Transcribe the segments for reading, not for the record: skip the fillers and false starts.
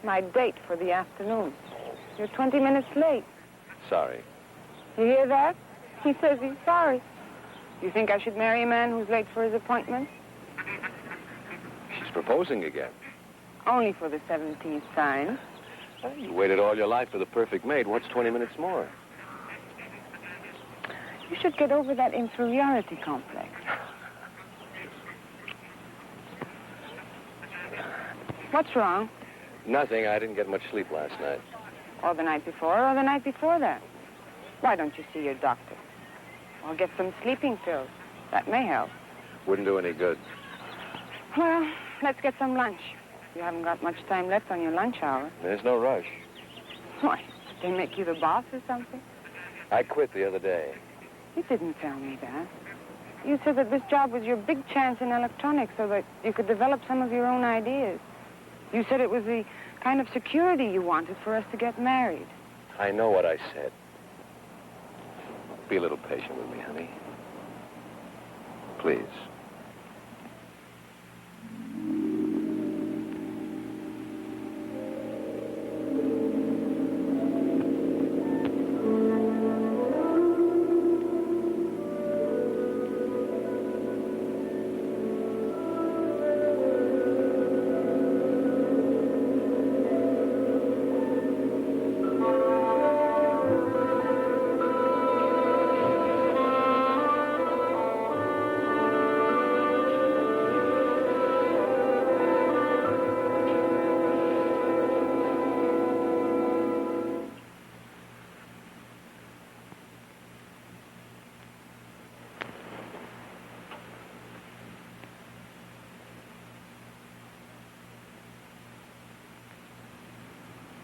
My date for the afternoon. You're 20 minutes late. Sorry. You hear that? He says he's sorry. You think I should marry a man who's late for his appointment? She's proposing again. Only for the 17th time. Well, you waited all your life for the perfect mate. What's 20 minutes more? You should get over that inferiority complex. What's wrong? Nothing. I didn't get much sleep last night. Or the night before, or the night before that. Why don't you see your doctor? Or get some sleeping pills. That may help. Wouldn't do any good. Well, let's get some lunch. You haven't got much time left on your lunch hour. There's no rush. Why? Did they make you the boss or something? I quit the other day. You didn't tell me that. You said that this job was your big chance in electronics so that you could develop some of your own ideas. You said it was the kind of security you wanted for us to get married. I know what I said. Be a little patient with me, honey. Please.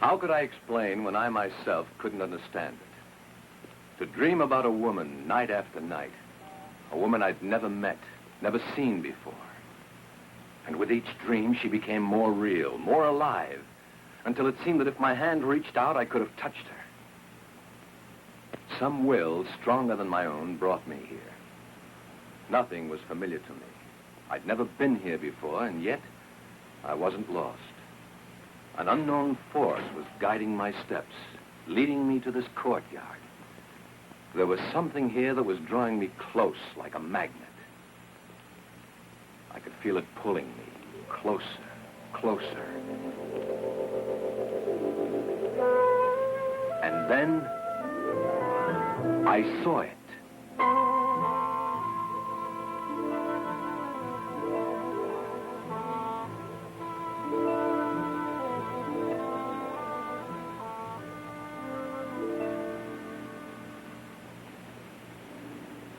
How could I explain when I myself couldn't understand it? To dream about a woman night after night, a woman I'd never met, never seen before. And with each dream, she became more real, more alive, until it seemed that if my hand reached out, I could have touched her. Some will, stronger than my own, brought me here. Nothing was familiar to me. I'd never been here before, and yet I wasn't lost. An unknown force was guiding my steps, leading me to this courtyard. There was something here that was drawing me close, like a magnet. I could feel it pulling me closer, closer. And then I saw it.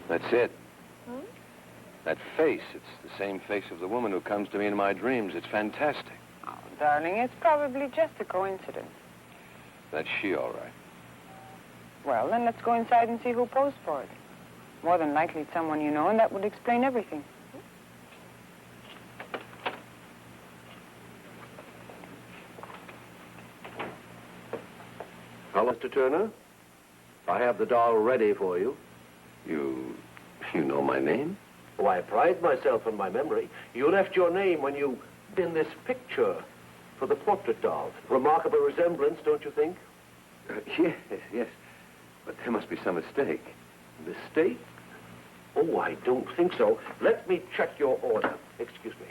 That's it. Hmm? That face, it's the same face of the woman who comes to me in my dreams. It's fantastic. Oh, darling, it's probably just a coincidence. That's she, all right. Well, then let's go inside and see who posed for it. More than likely it's someone you know, and that would explain everything. Hello, Mr. Turner. I have the doll ready for you. You know my name? Oh, I pride myself on my memory. You left your name when you in this picture for the portrait doll. Remarkable resemblance, don't you think? Yes. But there must be some mistake. Mistake? Oh, I don't think so. Let me check your order. Excuse me.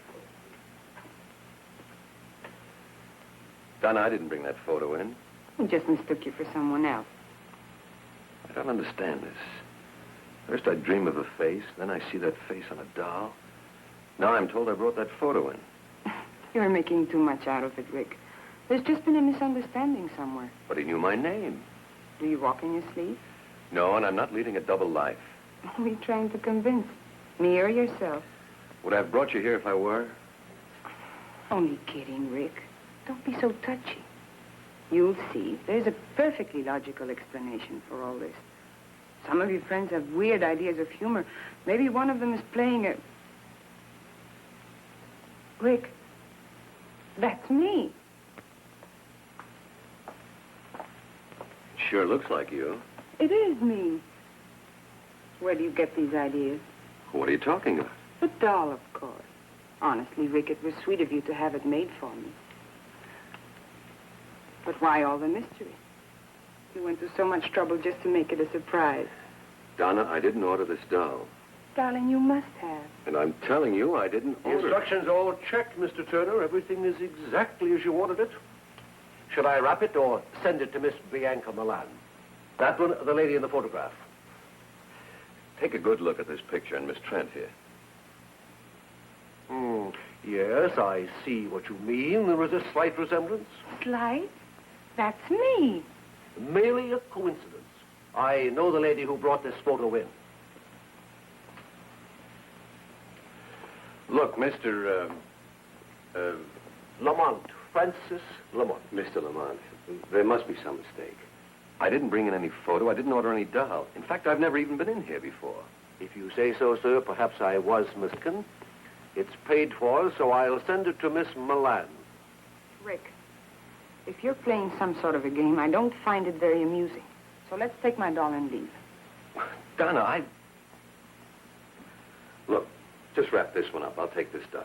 Donna, I didn't bring that photo in. He just mistook you for someone else. I don't understand this. First I dream of a face, then I see that face on a doll. Now I'm told I brought that photo in. You're making too much out of it, Rick. There's just been a misunderstanding somewhere. But he knew my name. Do you walk in your sleep? No, and I'm not leading a double life. Who are you trying to convince? Me or yourself? Would I have brought you here if I were? Only kidding, Rick. Don't be so touchy. You'll see. There's a perfectly logical explanation for all this. Some of your friends have weird ideas of humor. Maybe one of them is playing a... Rick, that's me. Sure looks like you. It is me. Where do you get these ideas? What are you talking about? The doll, of course. Honestly, Rick, it was sweet of you to have it made for me. But why all the mystery? You went to so much trouble just to make it a surprise. Donna, I didn't order this doll. Darling, you must have. And I'm telling you, I didn't The order it. instructions all checked, Mr. Turner. Everything is exactly as you wanted it. Should I wrap it or send it to Miss Bianca Milan? That one, the lady in the photograph. Take a good look at this picture and Miss Trent here. Yes, I see what you mean. There is a slight resemblance. Slight? That's me. Merely a coincidence. I know the lady who brought this photo in. Look, Mr. Lamont, Francis Lamont. Mr. Lamont, there must be some mistake. I didn't bring in any photo. I didn't order any doll. In fact, I've never even been in here before. If you say so, sir, perhaps I was mistaken. It's paid for, so I'll send it to Miss Milan. Rick, if you're playing some sort of a game, I don't find it very amusing. So let's take my doll and leave. Donna, Look, just wrap this one up. I'll take this doll.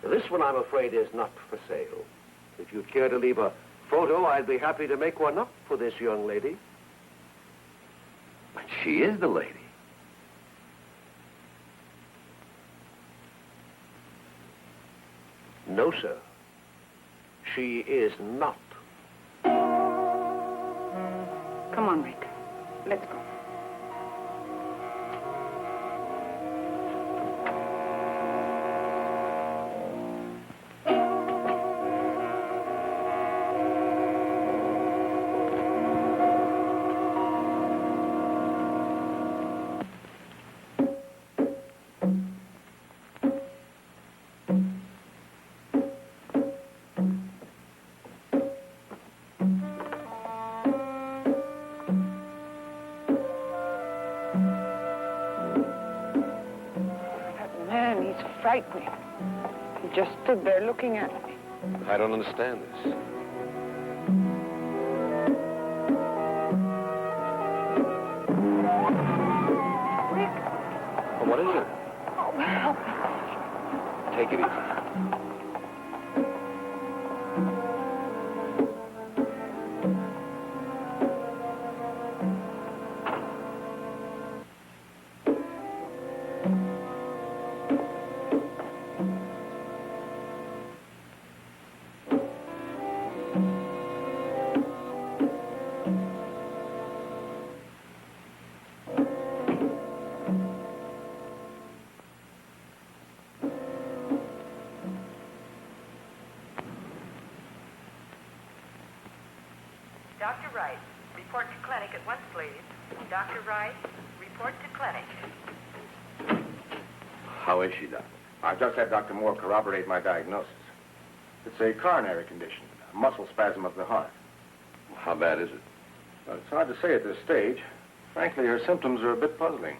This one, I'm afraid, is not for sale. If you'd care to leave a photo, I'd be happy to make one up for this young lady. But she is the lady. No, sir. She is not. Come on, Rick. Let's go. Frightening. He just stood there looking at me. I don't understand this. Rick. Well, what is it? Oh, help me. Take it easy. Dr. Wright, report to clinic at once, please. Dr. Wright, report to clinic. How is she, Doctor? I've just had Dr. Moore corroborate my diagnosis. It's a coronary condition, a muscle spasm of the heart. How bad is it? Well, it's hard to say at this stage. Frankly, her symptoms are a bit puzzling.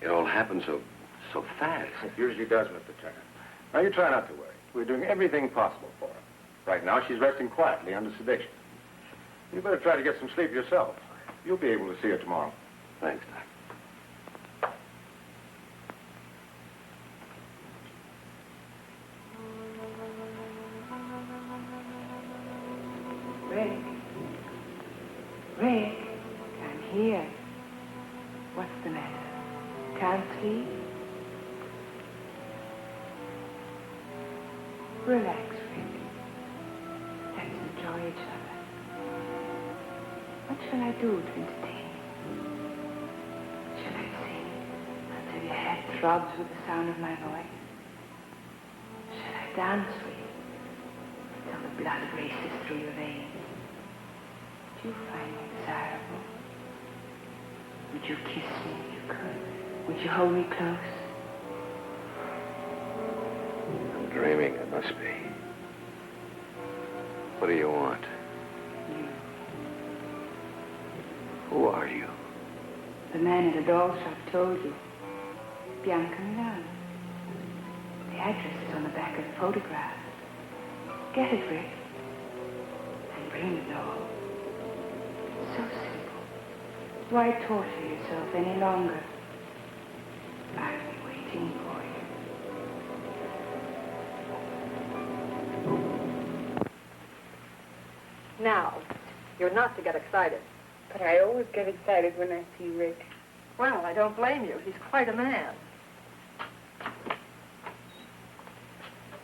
It all happened so fast. It usually does, Mr. Turner. Now, you try not to worry. We're doing everything possible for her. Right now, she's resting quietly under sedation. You better try to get some sleep yourself. You'll be able to see her tomorrow. Thanks, Doc. Rick. Rick, I'm here. What's the matter? Can't sleep? Relax, Rick. Let's enjoy each other. What shall I do to entertain you? Shall I sing until your head throbs with the sound of my voice? Shall I dance with you until the blood races through your veins? Would you find me desirable? Would you kiss me if you could? Would you hold me close? I'm dreaming, it must be. What do you want? You. Who are you? The man at the doll shop told you. Bianca Milan. The address is on the back of the photograph. Get it, Rick. And bring the doll. So simple. Why torture yourself any longer? I'll be waiting for you. Now, you're not to get excited. But I always get excited when I see Rick. Well, I don't blame you. He's quite a man.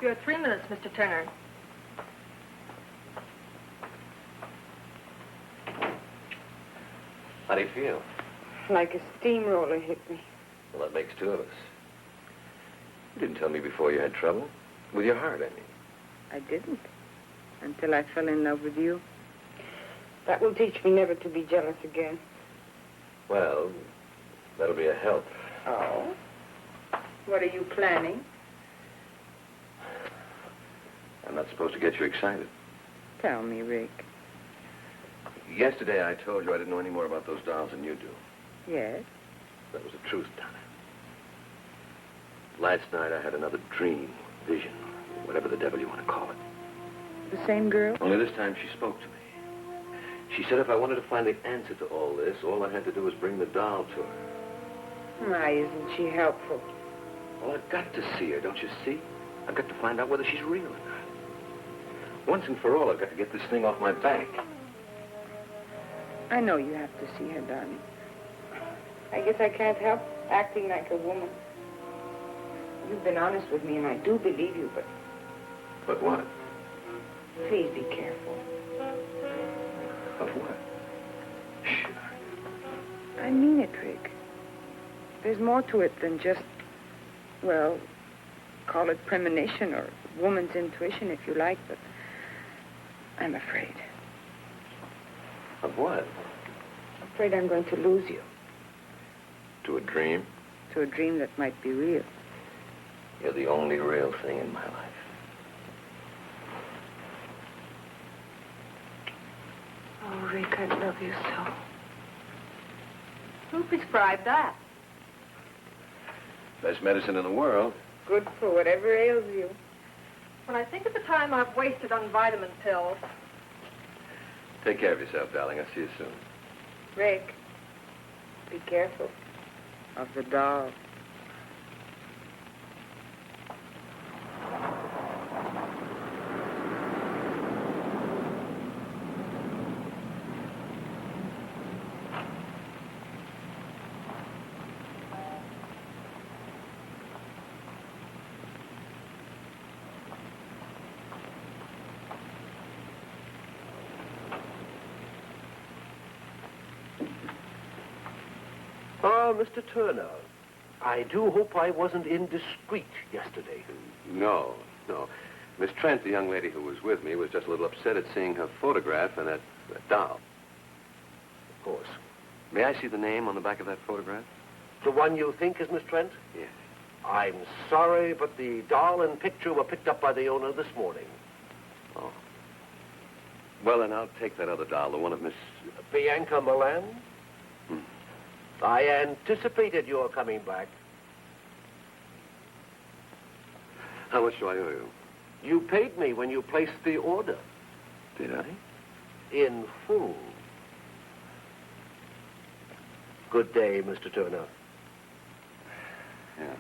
You have 3 minutes, Mr. Turner. How do you feel? Like a steamroller hit me. Well, that makes 2 of us. You didn't tell me before you had trouble. With your heart, I mean. I didn't. Until I fell in love with you. That will teach me never to be jealous again. Well, that'll be a help. Oh? What are you planning? I'm not supposed to get you excited. Tell me, Rick. Yesterday I told you I didn't know any more about those dolls than you do. Yes? That was the truth, Donna. Last night I had another dream, vision, whatever the devil you want to call it. The same girl? Only this time she spoke to me. She said if I wanted to find the answer to all this, all I had to do was bring the doll to her. Why isn't she helpful? Well, I've got to see her, don't you see? I've got to find out whether she's real or not. Once and for all, I've got to get this thing off my back. I know you have to see her, darling. I guess I can't help acting like a woman. You've been honest with me, and I do believe you, but... But what? Please be careful. Of what? Sure. I mean it, Rick. There's more to it than just, well, call it premonition or woman's intuition, if you like, but I'm afraid. Of what? I'm afraid I'm going to lose you. To a dream? To a dream that might be real. You're the only real thing in my life. Oh, Rick, I love you so. Who prescribed that? Best medicine in the world. Good for whatever ails you. When I think of the time I've wasted on vitamin pills. Take care of yourself, darling. I'll see you soon. Rick, be careful of the dog. Mr. Turner, I do hope I wasn't indiscreet yesterday. No. Miss Trent, the young lady who was with me, was just a little upset at seeing her photograph and that doll. Of course. May I see the name on the back of that photograph? The one you think is Miss Trent? Yes. I'm sorry, but the doll and picture were picked up by the owner this morning. Oh. Well, then I'll take that other doll, the one of Miss... Bianca Milan? I anticipated your coming back. How much do I owe you? You paid me when you placed the order. Did I? In full. Good day, Mr. Turner. Yeah.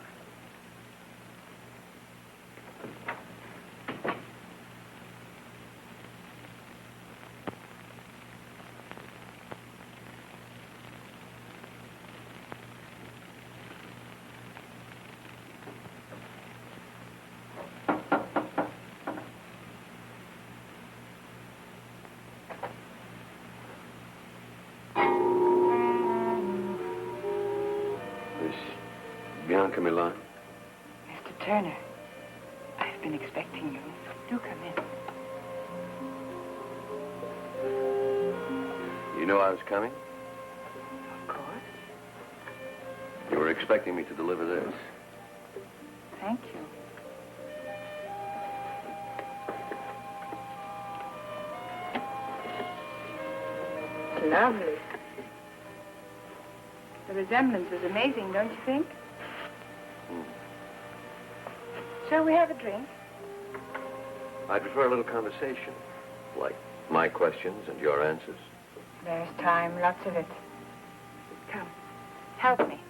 Bianca Milan? Mr. Turner, I've been expecting you. Do come in. You know I was coming? Of course. You were expecting me to deliver this. Thank you. It's lovely. The resemblance is amazing, don't you think? Shall we have a drink? I prefer a little conversation, like my questions and your answers. There's time, lots of it. Come, help me.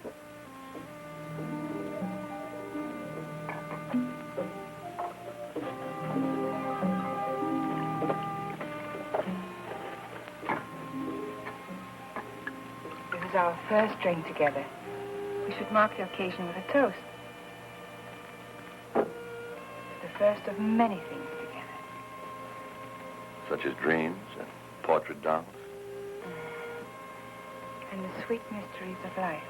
our first drink together. We should mark the occasion with a toast. The first of many things together. Such as dreams and portrait dolls. And the sweet mysteries of life.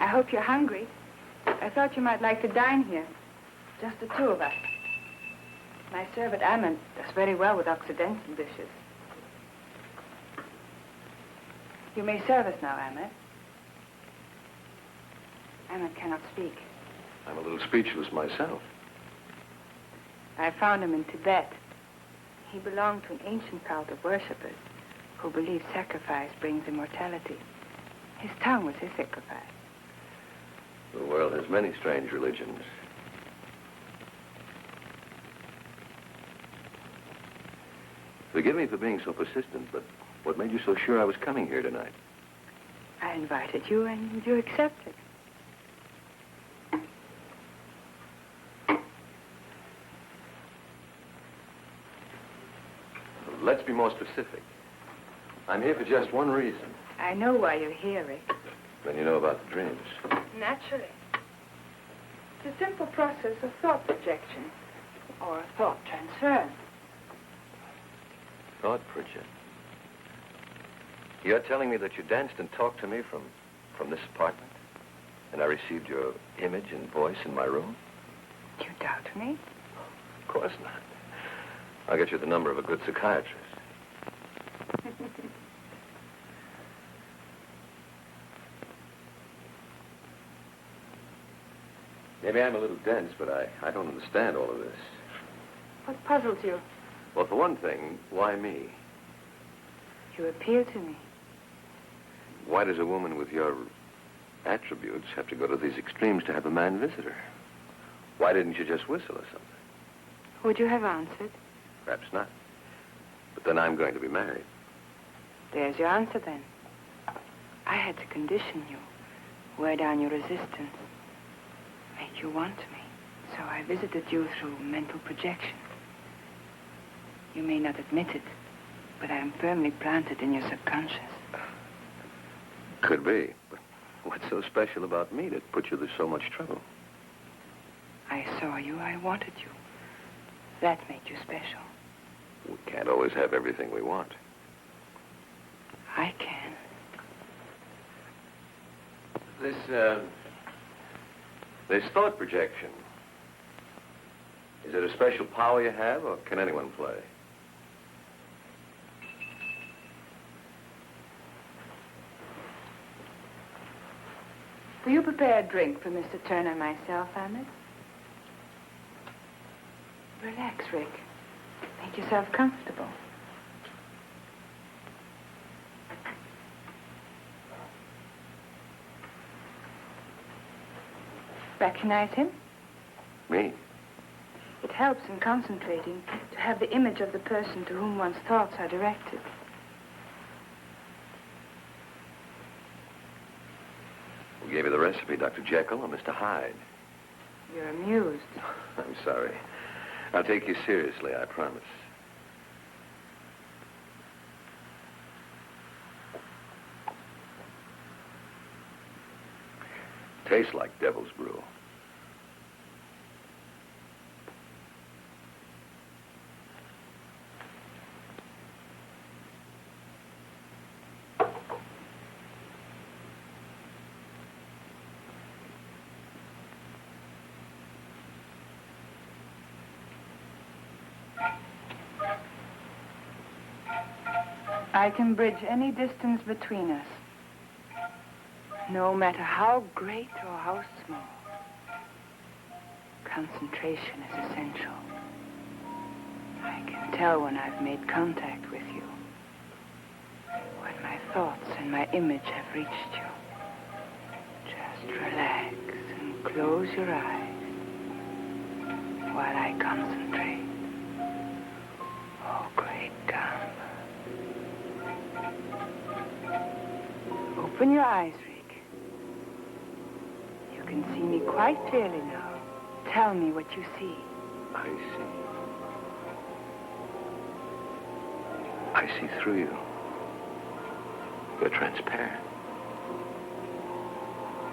I hope you're hungry. I thought you might like to dine here. Just the two of us. My servant, Ammon, does very well with Occidental dishes. You may serve us now, Ammon. Ammon cannot speak. I'm a little speechless myself. I found him in Tibet. He belonged to an ancient cult of worshippers who believe sacrifice brings immortality. His tongue was his sacrifice. The world has many strange religions. Forgive me for being so persistent, but what made you so sure I was coming here tonight? I invited you, and you accepted. Let's be more specific. I'm here for just one reason. I know why you're here, Rick. Then you know about the dreams. Naturally. It's a simple process of thought projection, or thought transfer. Thought projection. You're telling me that you danced and talked to me from this apartment? And I received your image and voice in my room? Do you doubt me? Of course not. I'll get you the number of a good psychiatrist. Maybe I'm a little dense, but I don't understand all of this. What puzzles you? Well, for one thing, why me? You appeal to me. Why does a woman with your attributes have to go to these extremes to have a man visit her? Why didn't you just whistle or something? Would you have answered? Perhaps not. But then I'm going to be married. There's your answer, then. I had to condition you, wear down your resistance, make you want me. So I visited you through mental projection. You may not admit it, but I am firmly planted in your subconscious. Could be. But what's so special about me that put you to so much trouble? I saw you, I wanted you. That made you special. We can't always have everything we want. I can. This thought projection, is it a special power you have, or can anyone play? Will you prepare a drink for Mr. Turner and myself, Ahmed? Relax, Rick. Make yourself comfortable. Recognize him? Me? It helps in concentrating to have the image of the person to whom one's thoughts are directed. Who gave you the recipe, Dr. Jekyll or Mr. Hyde? You're amused. I'm sorry. I'll take you seriously, I promise. Tastes like devil's brew. I can bridge any distance between us, no matter how great or how small. Concentration is essential. I can tell when I've made contact with you, when my thoughts and my image have reached you. Just relax and close your eyes while I concentrate. Oh, great God. Open your eyes, Rick. You can see me quite clearly now. Tell me what you see. I see through you. You're transparent.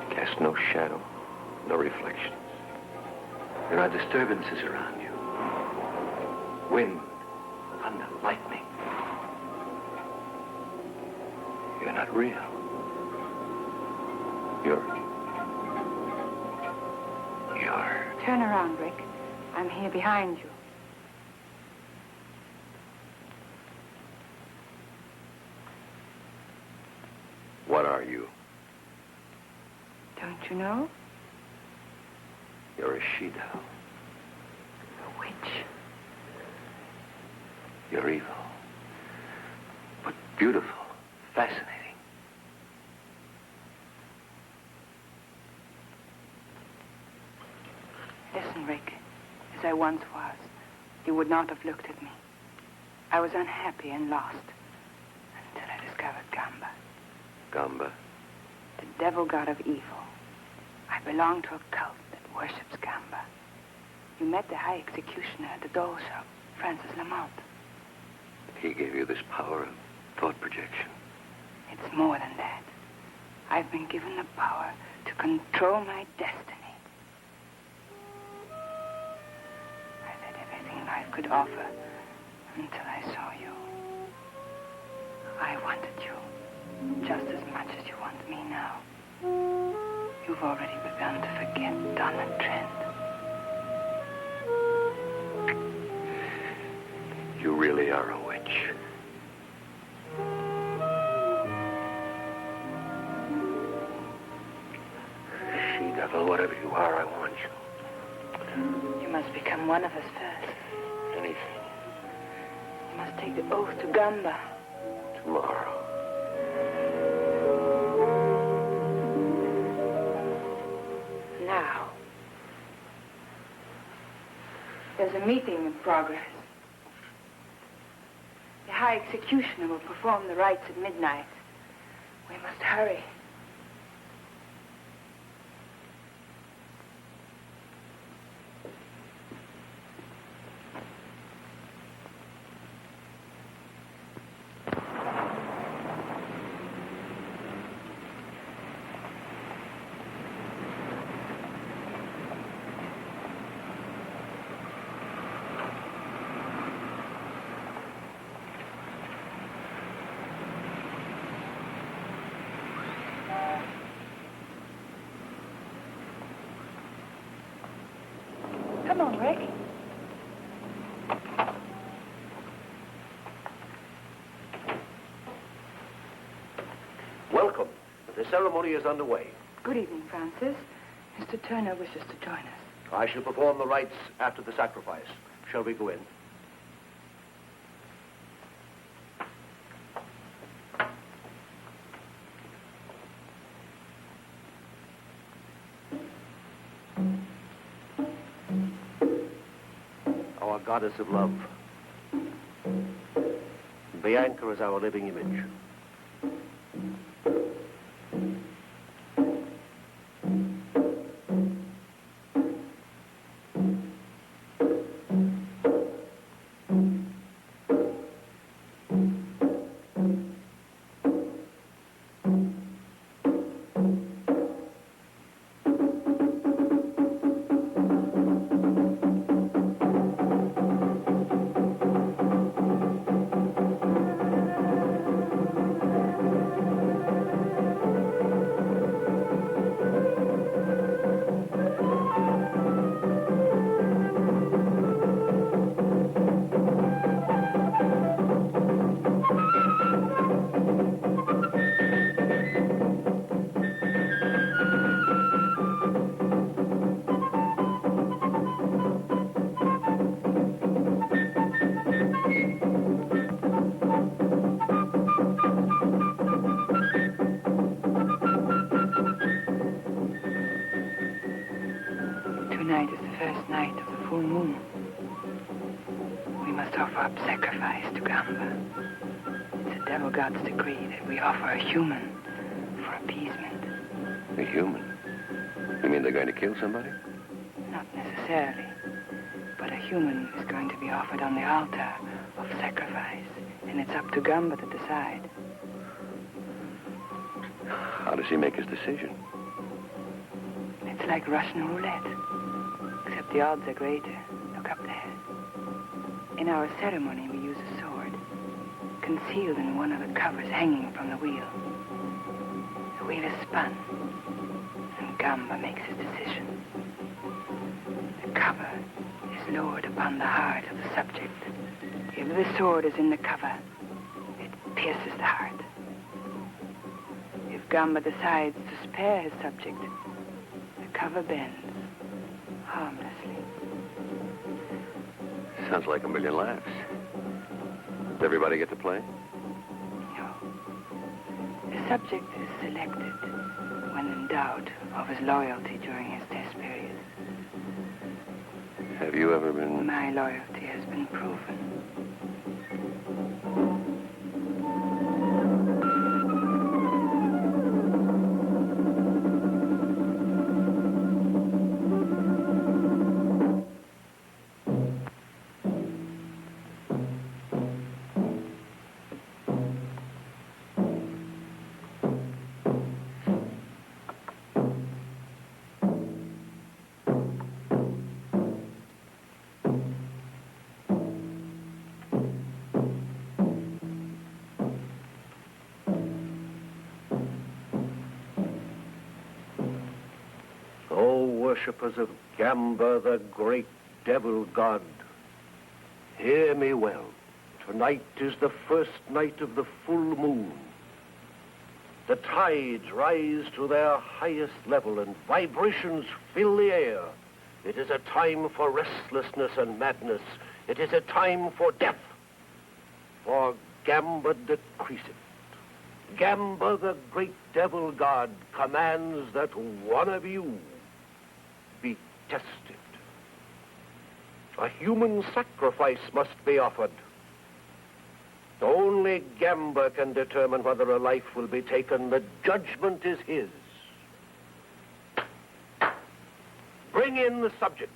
You cast no shadow, no reflections. There are disturbances around you. Wind, thunder, lightning. You're not real. You're... Turn around, Rick. I'm here behind you. What are you? Don't you know? You're a she-devil. A witch. You're evil. But beautiful. Fascinating. Listen, Rick. As I once was, you would not have looked at me. I was unhappy and lost until I discovered Gamba. Gamba? The devil god of evil. I belong to a cult that worships Gamba. You met the high executioner at the doll shop, Francis Lamont. He gave you this power of thought projection. It's more than that. I've been given the power to control my destiny. I had everything life could offer until I saw you. I wanted you just as much as you want me now. You've already begun to forget Donna Trent. You really are a witch. She-devil, whatever you are, I want you. You must become one of us first. Anything. You must take the oath to Gamba. Tomorrow. Now. There's a meeting in progress. The High Executioner will perform the rites at midnight. We must hurry. Come on, Rick. Welcome. The ceremony is underway. Good evening, Francis. Mr. Turner wishes to join us. I shall perform the rites after the sacrifice. Shall we go in? Our goddess of love. Bianca is our living image. Tonight is the first night of the full moon. We must offer up sacrifice to Gamba. It's a devil god's decree that we offer a human for appeasement. A human? You mean they're going to kill somebody? Not necessarily. But a human is going to be offered on the altar of sacrifice, and it's up to Gamba to decide. How does he make his decision? It's like Russian roulette, except the odds are greater. Look up there. In our ceremony, we use a sword, concealed in one of the covers hanging from the wheel. The wheel is spun, and Gamba makes his decision. The cover is lowered upon the heart of the subject. If the sword is in the cover, it pierces the heart. If Gamba decides to spare his subject, the cover bends harmlessly. Sounds like a million laughs. Does everybody get to play? No. The subject is selected when in doubt of his loyalty during his test period. Have you ever been... My loyalty has been proven. Worshippers of Gamba, the great devil god, hear me well. Tonight is the first night of the full moon. The tides rise to their highest level and vibrations fill the air. It is a time for restlessness and madness. It is a time for death. For Gamba decreaseth. Gamba, the great devil god, commands that one of you be tested. A human sacrifice must be offered. Only Gamba can determine whether a life will be taken. The judgment is his. Bring in the subject.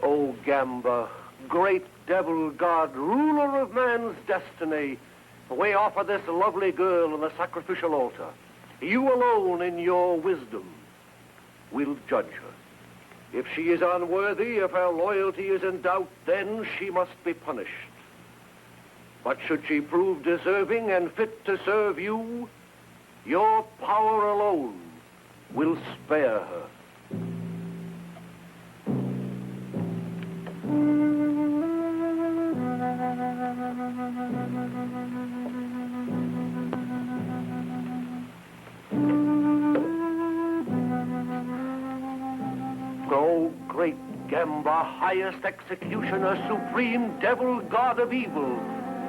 O Gamba, great devil god, ruler of man's destiny, we offer this lovely girl on the sacrificial altar. You alone in your wisdom will judge her. If she is unworthy, if her loyalty is in doubt, then she must be punished. But should she prove deserving and fit to serve you, your power alone will spare her. O great Gamba, highest executioner, supreme devil god of evil,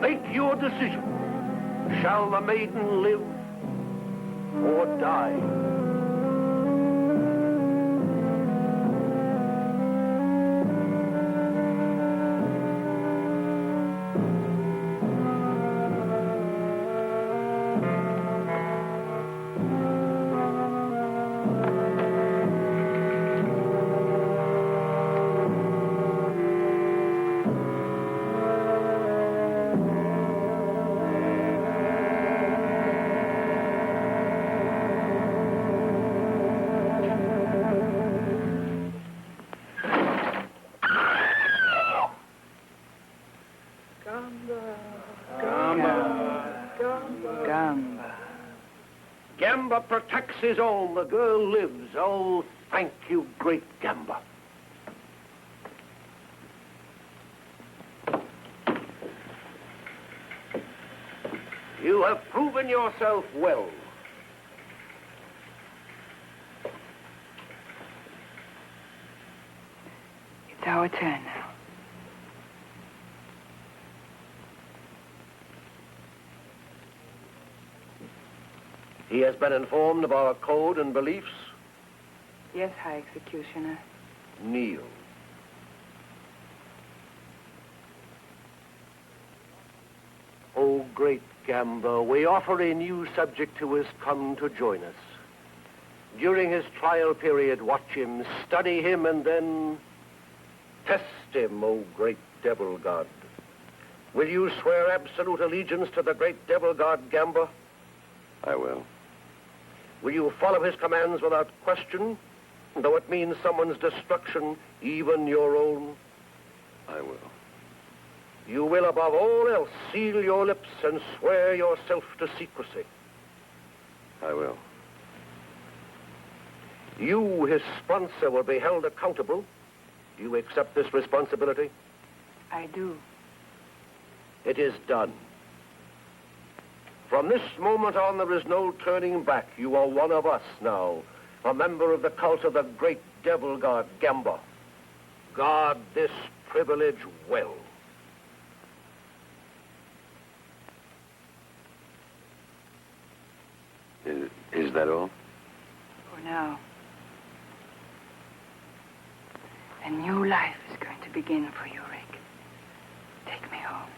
make your decision. Shall the maiden live or die? Gamba protects his own. The girl lives. Oh, thank you, great Gamba. You have proven yourself well. It's our turn now. He has been informed of our code and beliefs. Yes, High Executioner. Kneel. O great Gamba, we offer a new subject who has come to join us. During his trial period, watch him, study him, and then test him, O great devil god. Will you swear absolute allegiance to the great devil god Gamba? I will. Will you follow his commands without question, though it means someone's destruction, even your own? I will. You will, above all else, seal your lips and swear yourself to secrecy. I will. You, his sponsor, will be held accountable. Do you accept this responsibility? I do. It is done. From this moment on, there is no turning back. You are one of us now, a member of the cult of the great devil god Gamba. Guard this privilege well. Is that all? For now. A new life is going to begin for you, Rick. Take me home.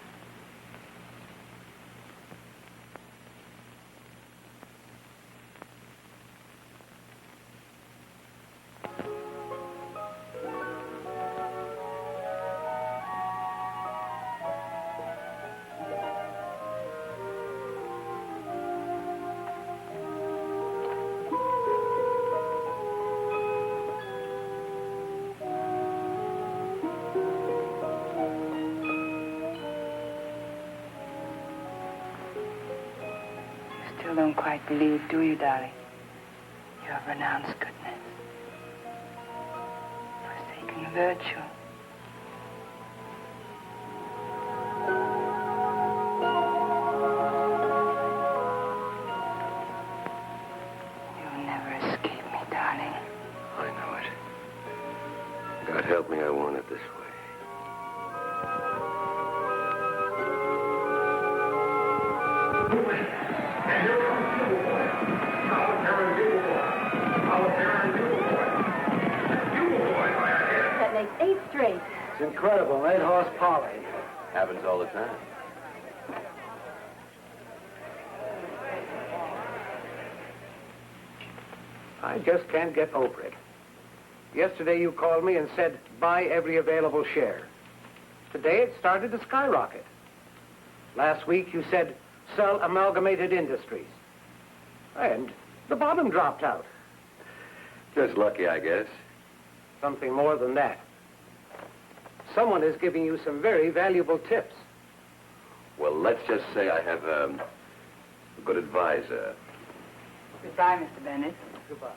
You don't quite believe, do you, darling? You have renounced goodness, forsaken virtue. You'll never escape me, darling. I know it. God help me, I want it this way. That makes 8 straight. It's incredible, 8-horse poly. Happens all the time. I just can't get over it. Yesterday you called me and said, buy every available share. Today it started to skyrocket. Last week you said, sell Amalgamated Industries. And the bottom dropped out. Just lucky, I guess. Something more than that. Someone is giving you some very valuable tips. Well, let's just say I have a good advisor. Goodbye, Mr. Bennett. Goodbye.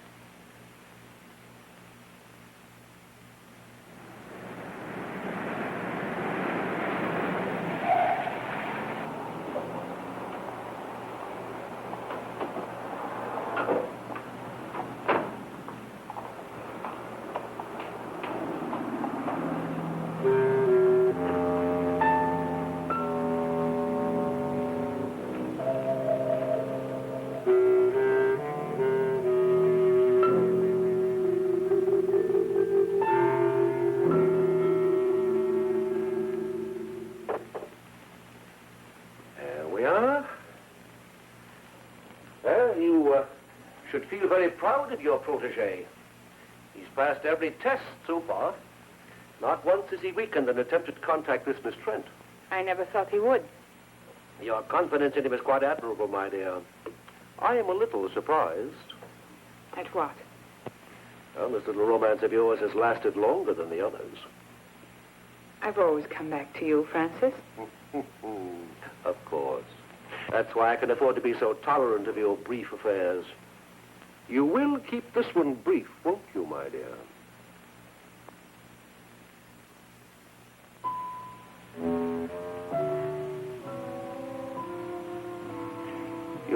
Should feel very proud of your protege. He's passed every test so far. Not once has he weakened and attempted to contact this Miss Trent. I never thought he would. Your confidence in him is quite admirable, my dear. I am a little surprised. At what? Well, this little romance of yours has lasted longer than the others. I've always come back to you, Francis. Of course. That's why I can afford to be so tolerant of your brief affairs. You will keep this one brief, won't you, my dear?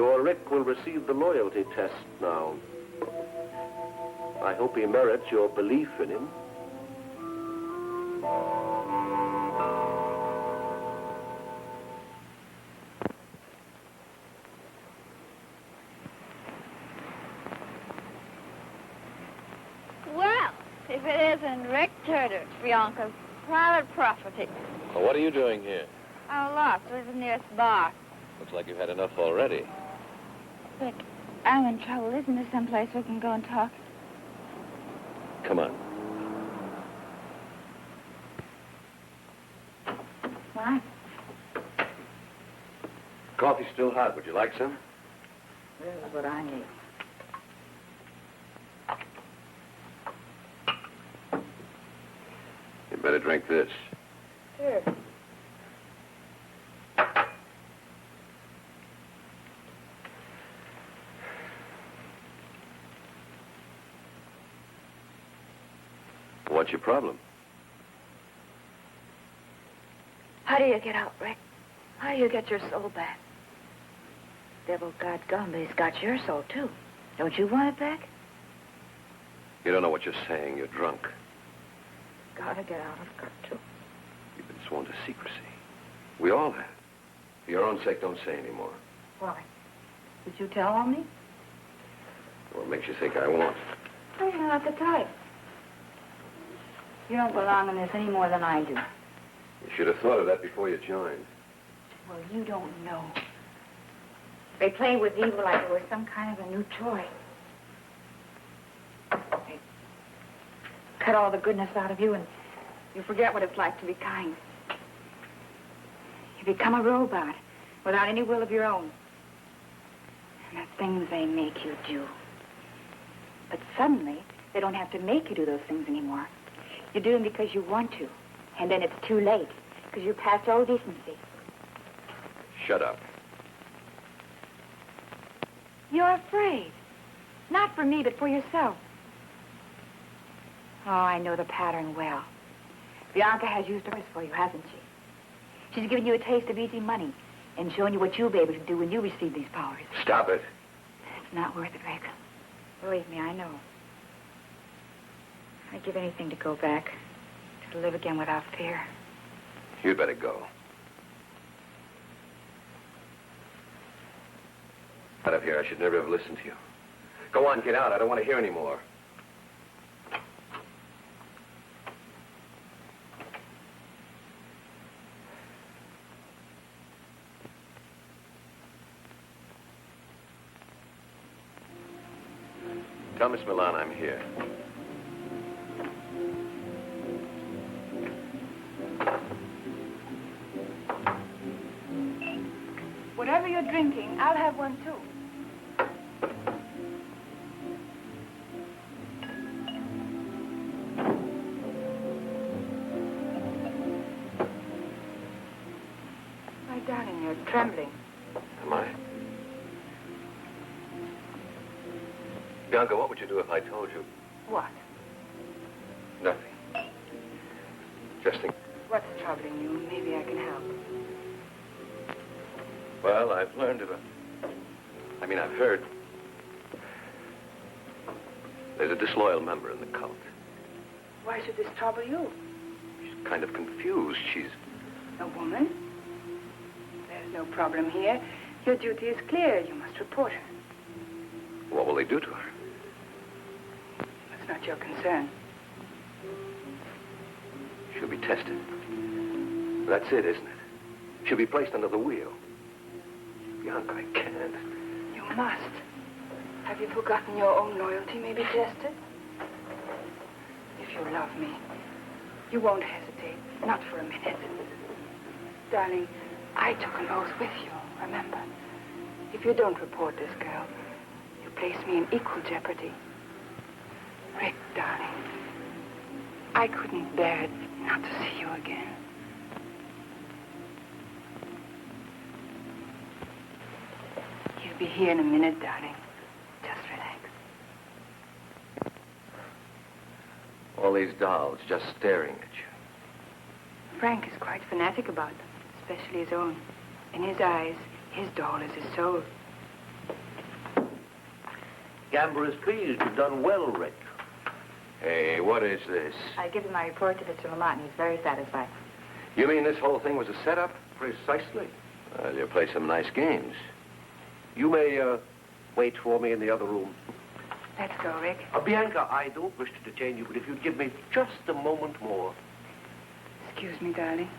Your Rick will receive the loyalty test now. I hope he merits your belief in him. Well, if it isn't Rick Turner, Bianca's private property. Well, what are you doing here? I'm lost. Where's the nearest bar? Looks like you've had enough already. Rick, I'm in trouble. Isn't there someplace we can go and talk? Come on. Why? Coffee's still hot. Would you like some? This is what I need. You better drink this. Sure. What's your problem? How do you get out, Rick? How do you get your soul back? Devil God Gumby's got your soul, too. Don't you want it back? You don't know what you're saying. You're drunk. Gotta get out. I've got to. You've been sworn to secrecy. We all have. For your own sake, don't say any more. Why? Did you tell on me? What makes you think I won't? Oh, you're not the type. You don't belong in this any more than I do. You should have thought of that before you joined. Well, you don't know. They play with evil like it was some kind of a new toy. They cut all the goodness out of you, and you forget what it's like to be kind. You become a robot without any will of your own. And the things they make you do. But suddenly, they don't have to make you do those things anymore. You do them because you want to. And then it's too late, because you're past all decency. Shut up. You're afraid. Not for me, but for yourself. Oh, I know the pattern well. Bianca has used hers for you, hasn't she? She's given you a taste of easy money and shown you what you'll be able to do when you receive these powers. Stop it. It's not worth it, Rick. Believe me, I know. I'd give anything to go back, to live again without fear. You'd better go. Out of here, I should never have listened to you. Go on, get out. I don't want to hear any more. Tell Miss Milan I'm here. Whatever you're drinking, I'll have one, too. My darling, you're trembling. Am I? Bianca, what would you do if I told you? What? Nothing. Just think. What's troubling you? Maybe I can help. Well, I've learned about... I've heard... There's a disloyal member in the cult. Why should this trouble you? She's kind of confused. She's... A woman? There's no problem here. Your duty is clear. You must report her. What will they do to her? That's not your concern. She'll be tested. That's it, isn't it? She'll be placed under the wheel. Bianca, I can't. You must. Have you forgotten your own loyalty may be tested? If you love me, you won't hesitate. Not for a minute. Darling, I took an oath with you, remember? If you don't report this girl, you place me in equal jeopardy. Rick, darling, I couldn't bear it not to see you again. He'll be here in a minute, darling. Just relax. All these dolls just staring at you. Frank is quite fanatic about them, especially his own. In his eyes, his doll is his soul. Gambler is pleased. You've done well, Rick. Hey, what is this? I give him my report to Mr. Lamont, and he's very satisfied. You mean this whole thing was a setup? Precisely. Well, you play some nice games. You may wait for me in the other room. Let's go, Rick. Bianca, I don't wish to detain you, but if you'd give me just a moment more. Excuse me, darling.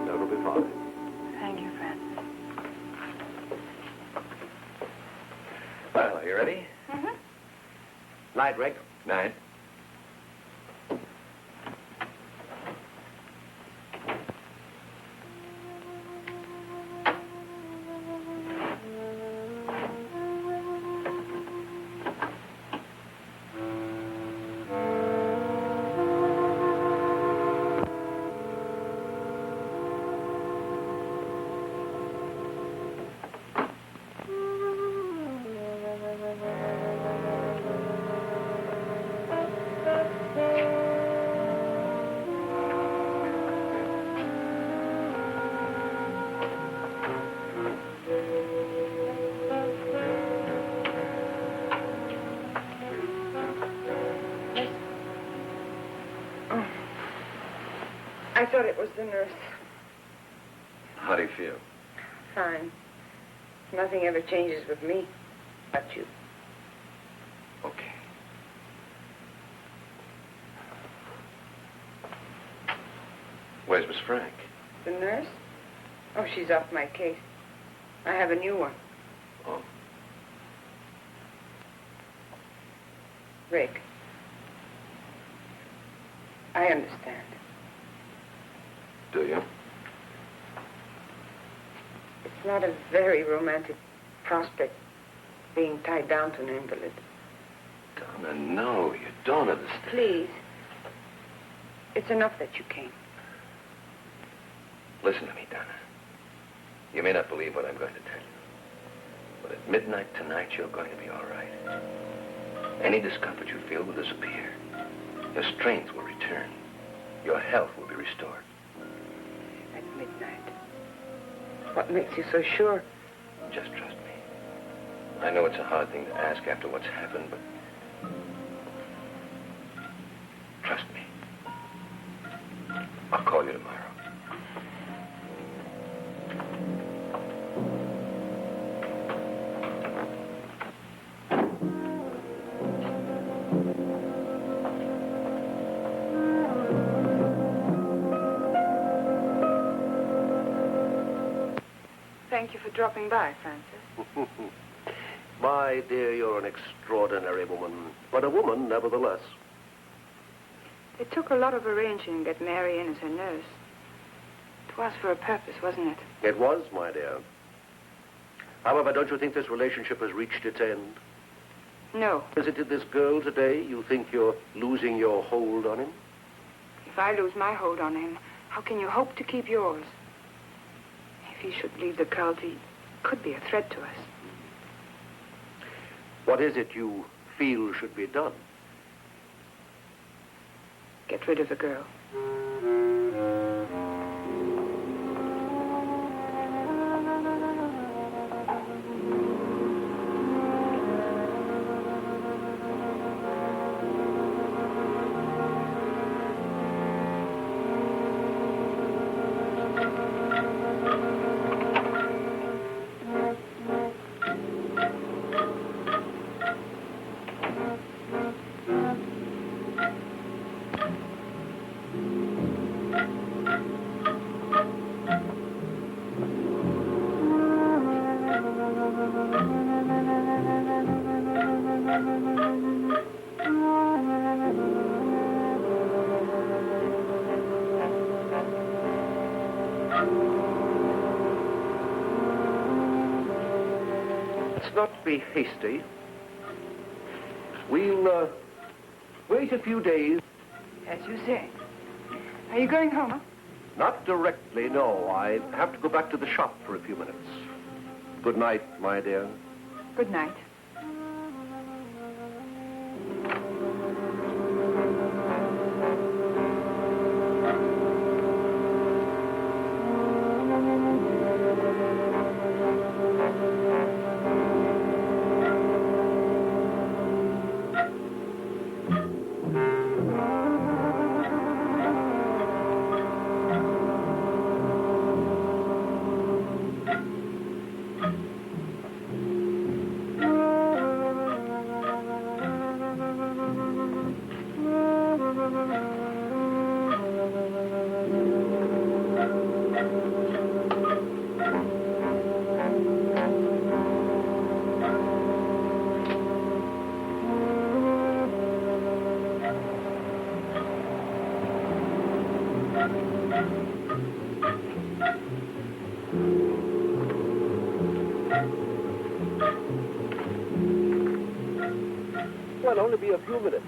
That'll be fine. Thank you, Francis. Well, are you ready? Night, Rick. Night. I thought it was the nurse. How do you feel? Fine. Nothing ever changes with me. But you. Okay. Where's Miss Frank? The nurse? Oh, she's off my case. I have a new one. Oh. Rick. I understand. Do you? It's not a very romantic prospect being tied down to an invalid. Donna, no, you don't understand. Please. It's enough that you came. Listen to me, Donna. You may not believe what I'm going to tell you. But at midnight tonight, you're going to be all right. Any discomfort you feel will disappear. Your strength will return. Your health will be restored. At midnight. What makes you so sure? Just trust me. I know it's a hard thing to ask after what's happened, but trust me. I'll call you tomorrow. Thank you for dropping by, Francis. My dear, you're an extraordinary woman, but a woman nevertheless. It took a lot of arranging to get Mary in as her nurse. It was for a purpose, wasn't it? It was, my dear. However, don't you think this relationship has reached its end? No. Visited this girl today, you think you're losing your hold on him? If I lose my hold on him, how can you hope to keep yours? If he should leave the cult, he could be a threat to us. What is it you feel should be done? Get rid of the girl. Let's not be hasty. We'll wait a few days. As you say. Are you going home, huh? Not directly, no. I have to go back to the shop for a few minutes. Good night, my dear. Good night. Well, only be a few minutes.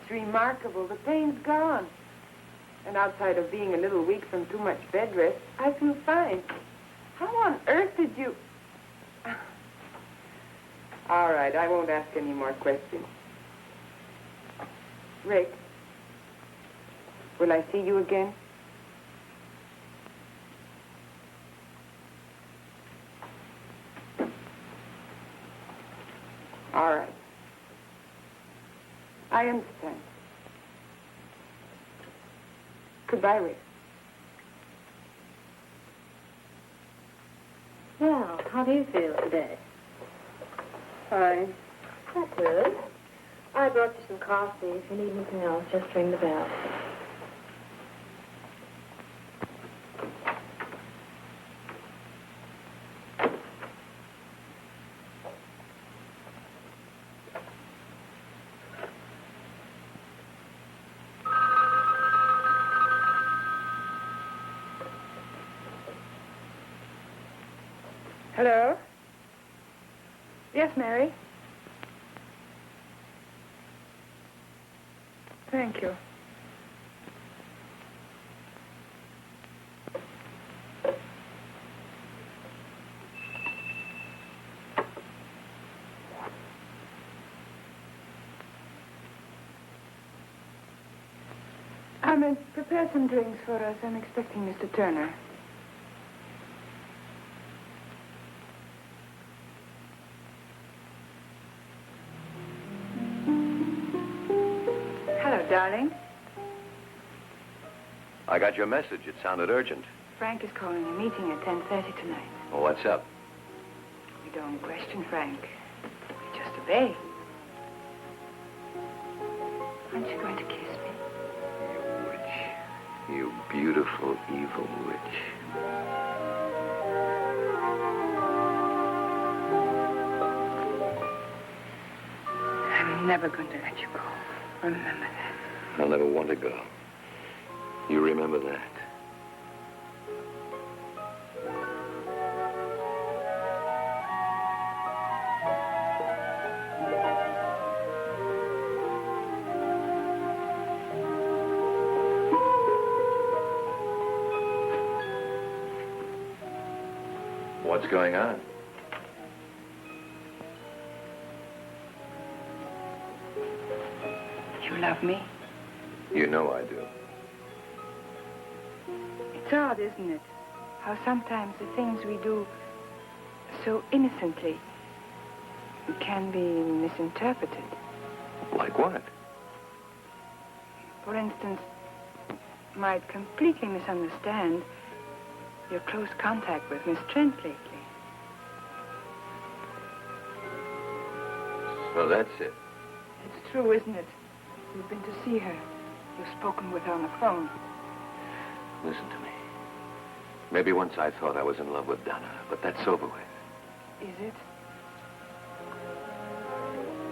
Remarkable. The pain's gone. And outside of being a little weak from too much bed rest, I feel fine. How on earth did you... All right, I won't ask any more questions. Rick, will I see you again? All right. I understand. Goodbye, Rick. Well, how do you feel today? Fine. That's good. I brought you some coffee. If you need anything else, just ring the bell. Hello? Yes, Mary? Thank you. Prepare some drinks for us. I'm expecting Mr. Turner. Hello, darling. I got your message. It sounded urgent. Frank is calling a meeting at 10:30 tonight. Well, what's up? We don't question Frank. We just obey. Aren't you going to kiss me? You witch. You beautiful, evil witch. I'm never going to let you go. Remember that. I'll never want to go. You remember that. What's going on? You love me? You know I do. It's odd, isn't it? How sometimes the things we do so innocently can be misinterpreted. Like what? For instance, might completely misunderstand your close contact with Miss Trent lately. So that's it. It's true, isn't it? You've been to see her. You've spoken with her on the phone. Listen to me. Maybe once I thought I was in love with Donna, but that's over with. Is it?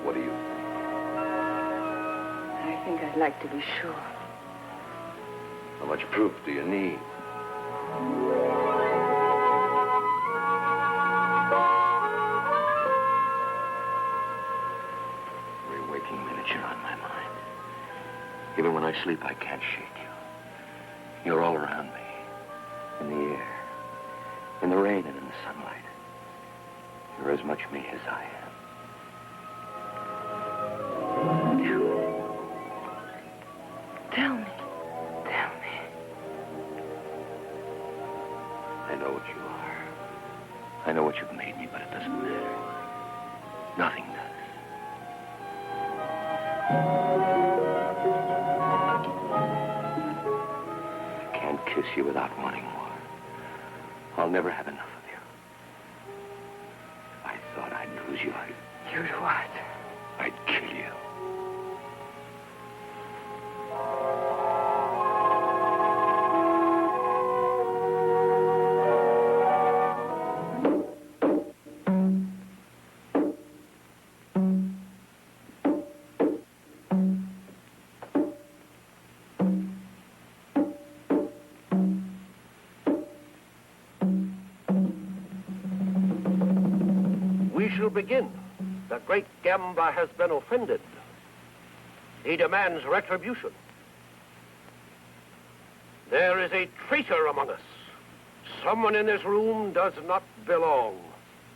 What do you think? I think I'd like to be sure. How much proof do you need? Every waking minute you're on my mind. Even when I sleep, I can't shake you. You're all around me. In the air. In the rain and in the sunlight. You're as much me as I am. Tell me. Tell me. I know what you are. I know what you've made me, but it doesn't matter. Nothing does. I can't kiss you without wanting more. I'll never have enough of you. If I thought I'd lose you, You'd what? I'd kill you. We shall begin. The great Gamba has been offended. He demands retribution. There is a traitor among us. Someone in this room does not belong.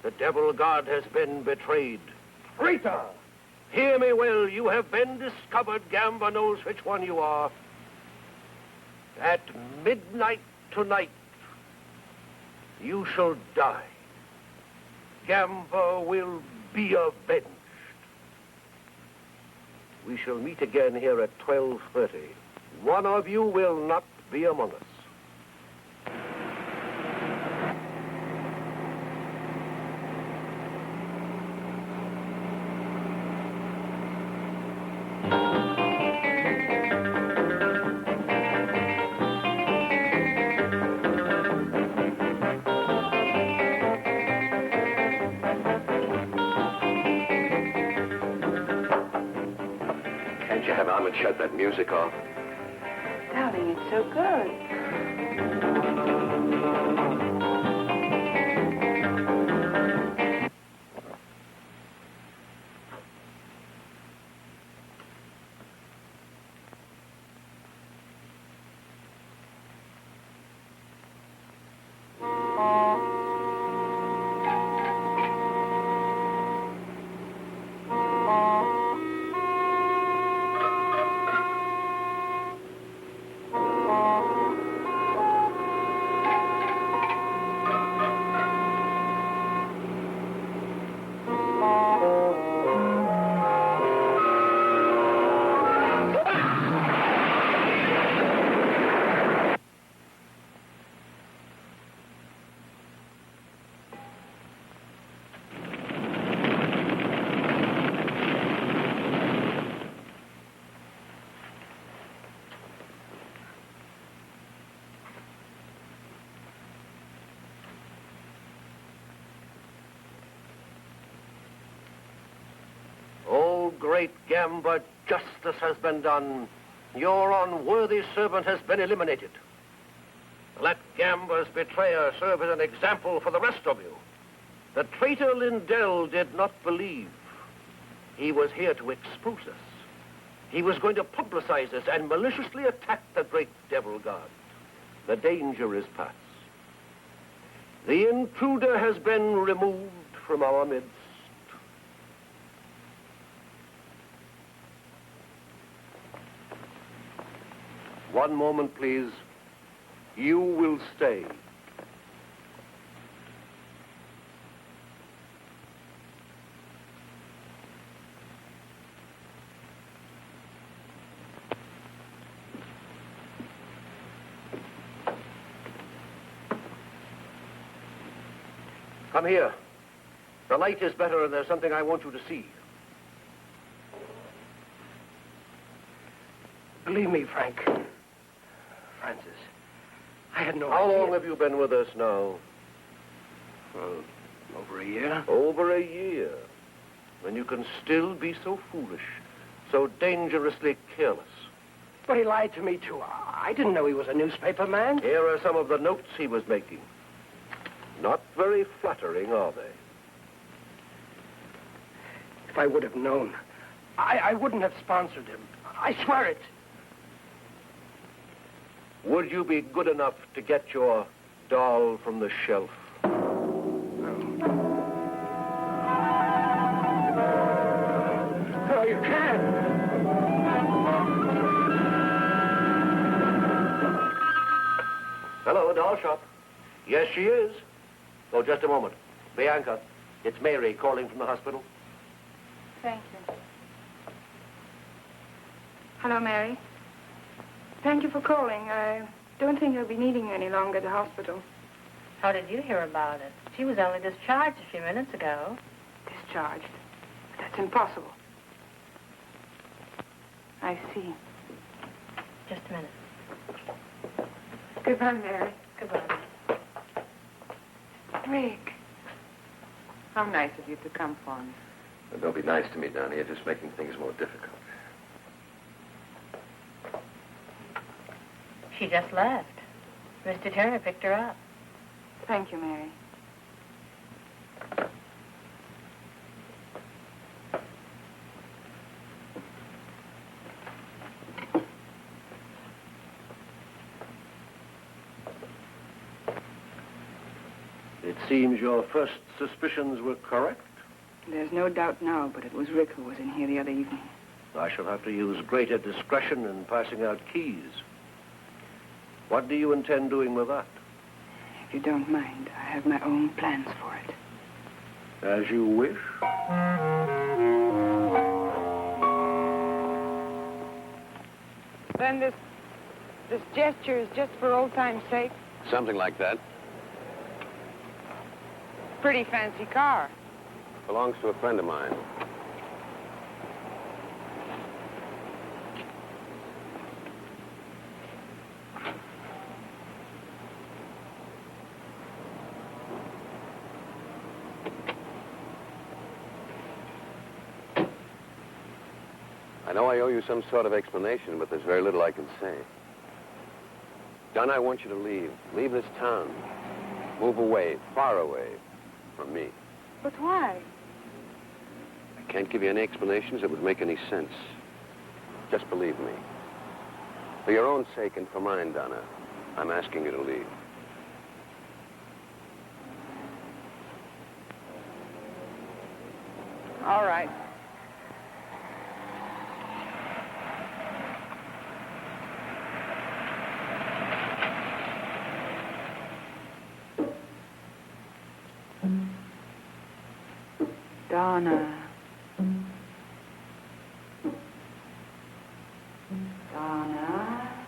The devil god has been betrayed. Traitor! Hear me well. You have been discovered. Gamba knows which one you are. At midnight tonight, you shall die. Gamba will be avenged. We shall meet again here at 12:30. One of you will not be among us. Can't you have Ahmed shut that music off? Darling, it's so good. great Gamba, justice has been done. Your unworthy servant has been eliminated. Let Gamba's betrayer serve as an example for the rest of you. The traitor Lindell did not believe. He was here to expose us. He was going to publicize us and maliciously attack the great devil god. The danger is past. The intruder has been removed from our midst. One moment, please. You will stay. Come here. The light is better and there's something I want you to see. Believe me, Frank. Francis, I had no How idea. long have you been with us now? Well, over a year. Over a year. And you can still be so foolish, so dangerously careless. But he lied to me, too. I didn't know he was a newspaper man. Here are some of the notes he was making. Not very flattering, are they? If I would have known, I wouldn't have sponsored him. I swear it. Would you be good enough to get your doll from the shelf? No, you can't. Hello, doll shop. Yes, she is. Oh, just a moment. Bianca, it's Mary calling from the hospital. Thank you. Hello, Mary. Thank you for calling. I don't think you'll be needing you any longer at the hospital. How did you hear about it? She was only discharged a few minutes ago. Discharged. That's impossible. I see. Just a minute. Goodbye, Mary. Goodbye. Rick. How nice of you to come for me. Well, don't be nice to me, Donnie. You're just making things more difficult. She just left. Mr. Turner picked her up. Thank you, Mary. It seems your first suspicions were correct. There's no doubt now, but it was Rick who was in here the other evening. I shall have to use greater discretion in passing out keys. What do you intend doing with that? If you don't mind, I have my own plans for it. As you wish. Then this gesture is just for old time's sake? Something like that. Pretty fancy car. Belongs to a friend of mine. I know I owe you some sort of explanation, but there's very little I can say. Don, I want you to leave. Leave this town. Move away, far away from me. But why? I can't give you any explanations that would make any sense. Just believe me. For your own sake and for mine, Donna, I'm asking you to leave. All right. Donna. Donna.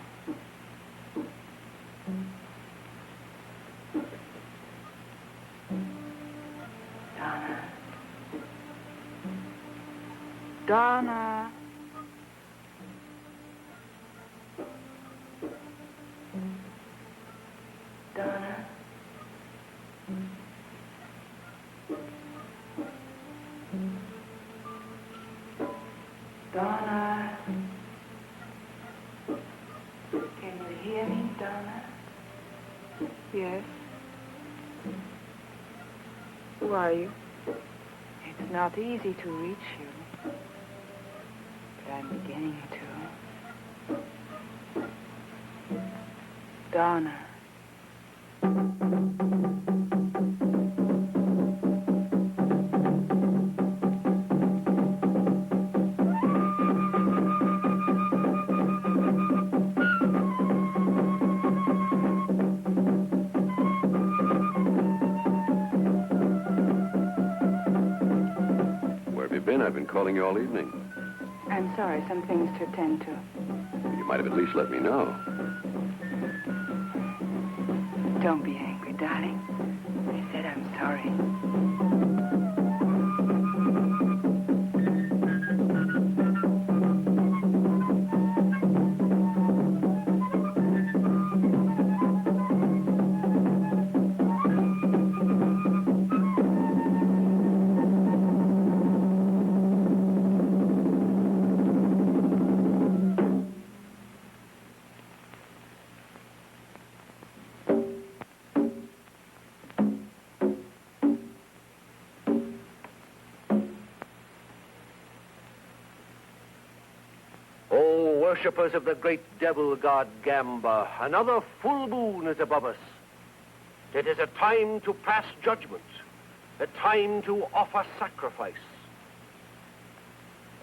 Donna. Donna. Donna. Donna. Can you hear me, Donna? Yes. Who are you? It's not easy to reach you, but I'm beginning to. Donna. I've been calling you all evening. I'm sorry, some things to attend to. You might have at least let me know. Don't be angry, darling. I said I'm sorry. Worshippers of the great devil god Gamba, another full moon is above us. It is a time to pass judgment, a time to offer sacrifice,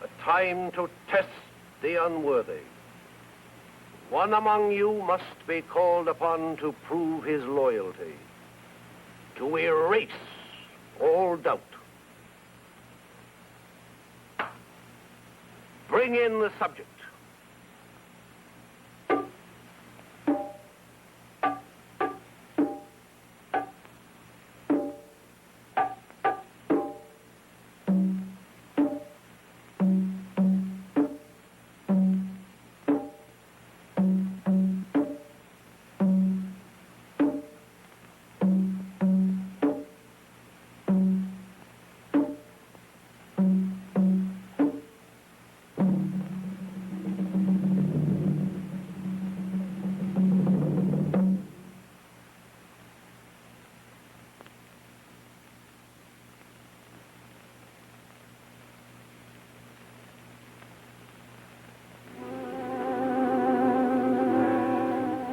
a time to test the unworthy. One among you must be called upon to prove his loyalty, to erase all doubt. Bring in the subject.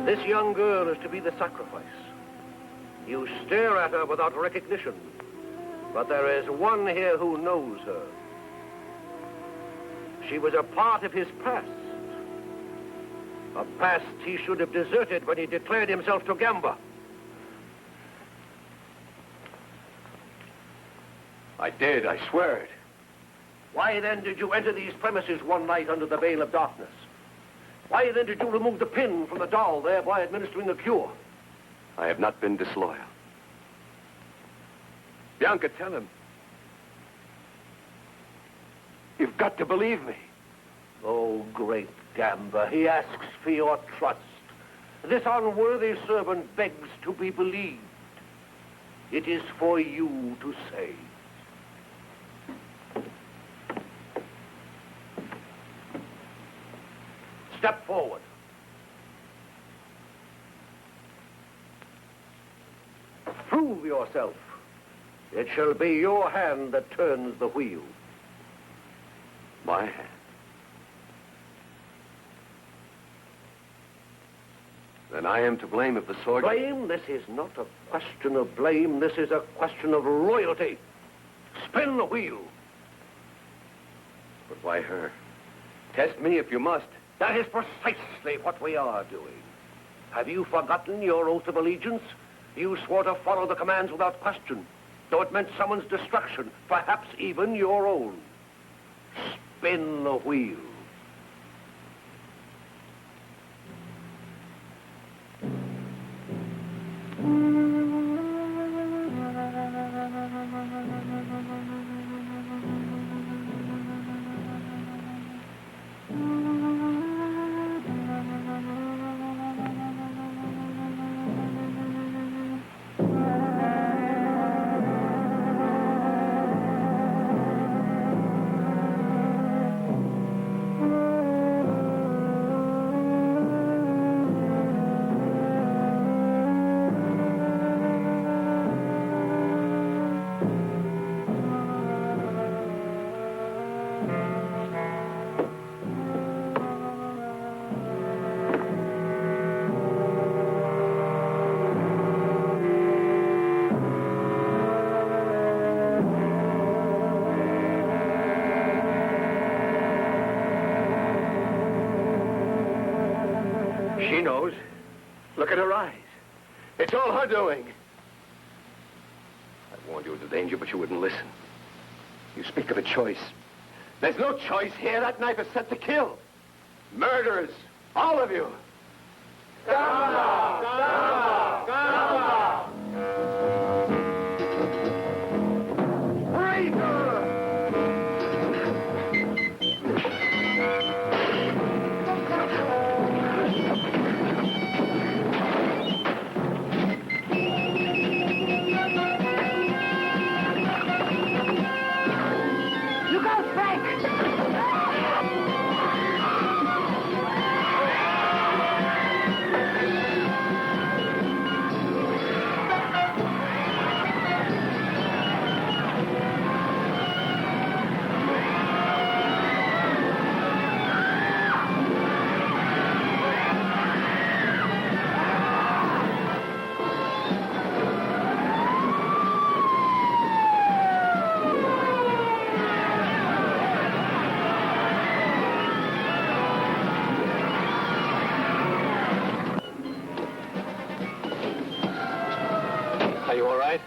This young girl is to be the sacrifice. You stare at her without recognition, but there is one here who knows her. She was a part of his past. A past he should have deserted when he declared himself to Gamba. I did, I swear it. Why then did you enter these premises one night under the veil of darkness? Why then did you remove the pin from the doll, thereby administering the cure? I have not been disloyal. Bianca, tell him. You've got to believe me. Oh, great Gamba, he asks for your trust. This unworthy servant begs to be believed. It is for you to say. Step forward. Prove yourself. It shall be your hand that turns the wheel. My hand? Then I am to blame if the sword... Blame? This is not a question of blame. This is a question of loyalty. Spin the wheel. But why her? Test me if you must. That is precisely what we are doing. Have you forgotten your oath of allegiance? You swore to follow the commands without question, though it meant someone's destruction, perhaps even your own. Spin the wheel. She knows. Look at her eyes. It's all her doing. I warned you of the danger, but you wouldn't listen. You speak of a choice. There's no choice here. That knife is set to kill. Murderers. All of you. Are you all right?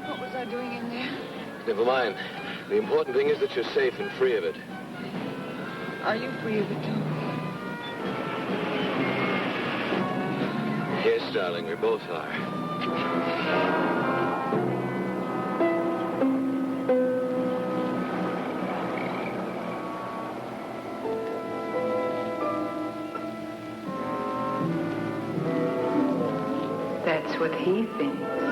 What was I doing in there? Never mind. The important thing is that you're safe and free of it. Are you free of it, too? Yes, darling, we both are. That's what he thinks.